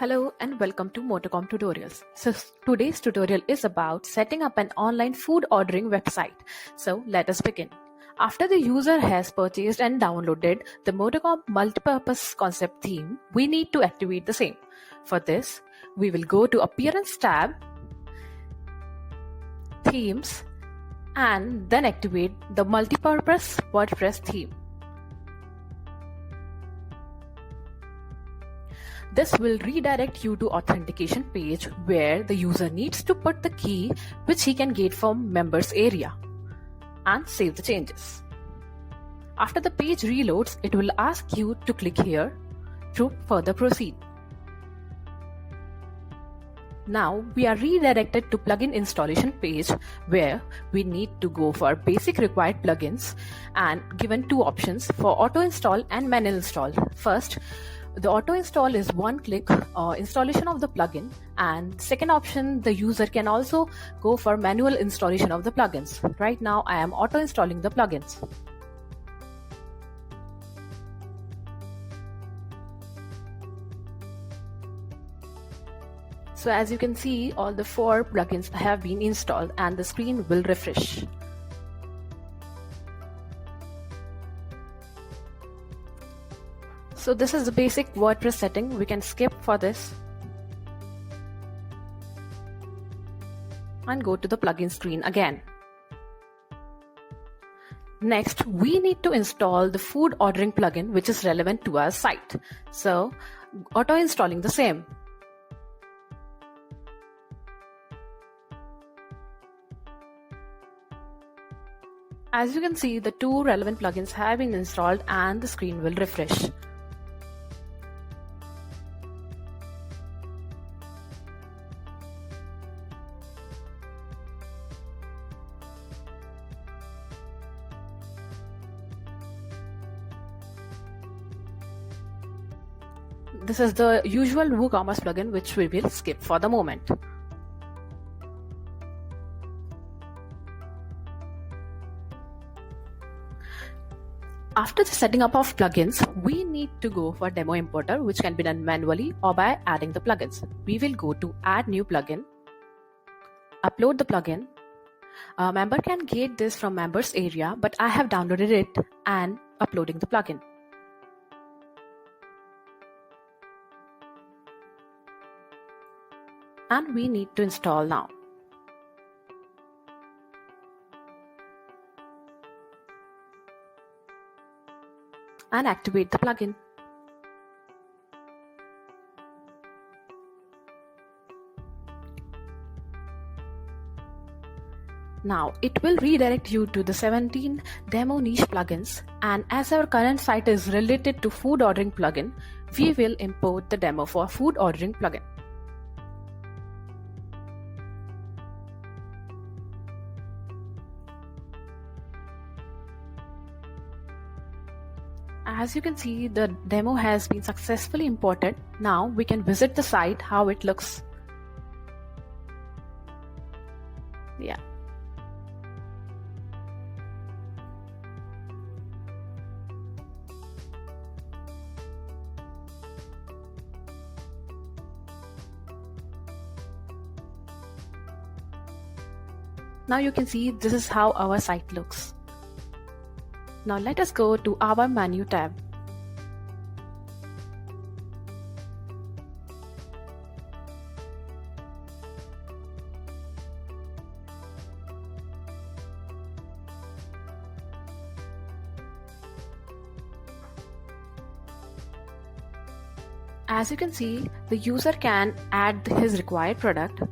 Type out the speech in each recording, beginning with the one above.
Hello and welcome to Motorcom Tutorials. So today's tutorial is about setting up an online food ordering website. So let us begin. After the user has purchased and downloaded the Motorcom multipurpose concept theme, we need to activate the same. For this, we will go to Appearance tab, Themes, and then activate the multipurpose WordPress theme. This will redirect you to authentication page where the user needs to put the key which he can get from members area and save the changes. After the page reloads, it will ask you to click here to further proceed. Now we are redirected to plugin installation page where we need to go for basic required plugins and given two options for auto install and manual install. First, the auto install is one-click installation of the plugin, and second option, the user can also go for manual installation of the plugins. Right now I am auto installing the plugins. So as you can see, all the 4 plugins have been installed and the screen will refresh. So this is the basic WordPress setting. We can skip for this and go to the plugin screen again. Next, we need to install the food ordering plugin which is relevant to our site. So auto installing the same. As you can see, the 2 relevant plugins have been installed and the screen will refresh. This is the usual WooCommerce plugin which we will skip for the moment. After the setting up of plugins, we need to go for demo importer, which can be done manually or by adding the plugins. We will go to add new plugin, upload the plugin. A member can get this from members area, but I have downloaded it and uploading the plugin. And we need to install now. And activate the plugin. Now it will redirect you to the 17 demo niche plugins, and as our current site is related to food ordering plugin, we will import the demo for food ordering plugin. As you can see, the demo has been successfully imported. Now we can visit the site, how it looks. Yeah. Now you can see this is how our site looks. Now let us go to our menu tab. As you can see, the user can add his required product,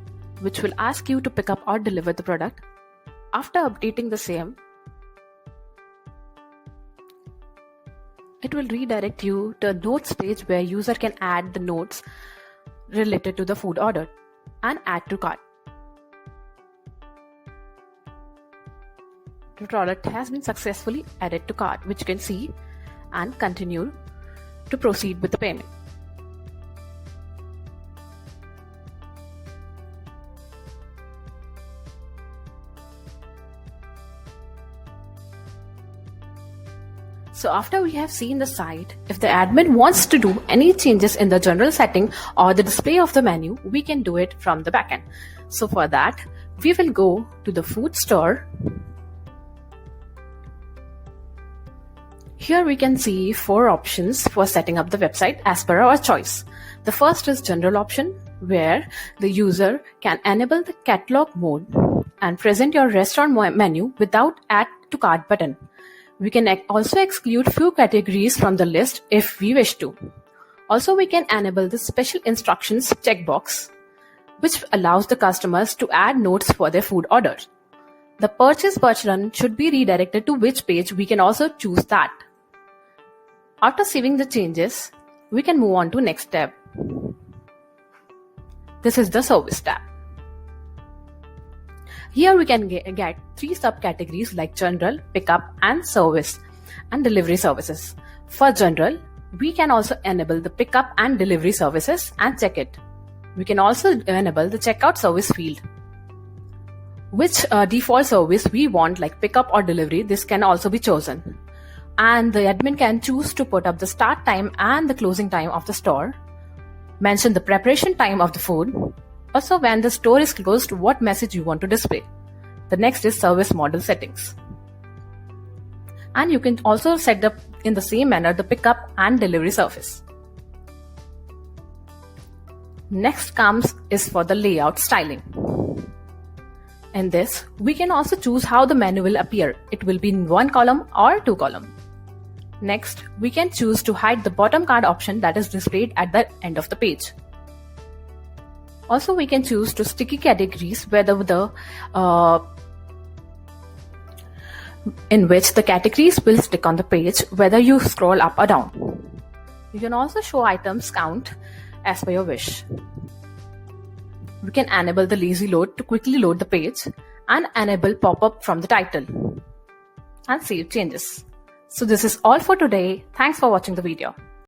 which will ask you to pick up or deliver the product. After updating the same, it will redirect you to a notes page where user can add the notes related to the food order and add to cart. The product has been successfully added to cart, which you can see, and continue to proceed with the payment. So after we have seen the site, if the admin wants to do any changes in the general setting or the display of the menu, we can do it from the backend. So for that, we will go to the food store. Here we can see 4 options for setting up the website as per our choice. The first is general option, where the user can enable the catalog mode and present your restaurant menu without add to cart button. We can also exclude few categories from the list if we wish to. Also, we can enable the special instructions checkbox, which allows the customers to add notes for their food orders. The purchase button should be redirected to which page. We can also choose that. After saving the changes, we can move on to next tab. This is the service tab. Here we can get 3 subcategories like general, pickup and service and delivery services. For general, we can also enable the pickup and delivery services and check it. We can also enable the checkout service field. Which default service we want, like pickup or delivery, this can also be chosen. And the admin can choose to put up the start time and the closing time of the store, mention the preparation time of the food, also when the store is closed, what message you want to display. The next is service model settings. And you can also set up in the same manner the pickup and delivery service. Next comes is for the layout styling. In this, we can also choose how the menu will appear. It will be in 1 column or 2 column. Next, we can choose to hide the bottom card option that is displayed at the end of the page. Also, we can choose to sticky categories in which the categories will stick on the page whether you scroll up or down. You can also show items count as per your wish. We can enable the lazy load to quickly load the page and enable pop-up from the title and save changes. So this is all for today. Thanks for watching the video.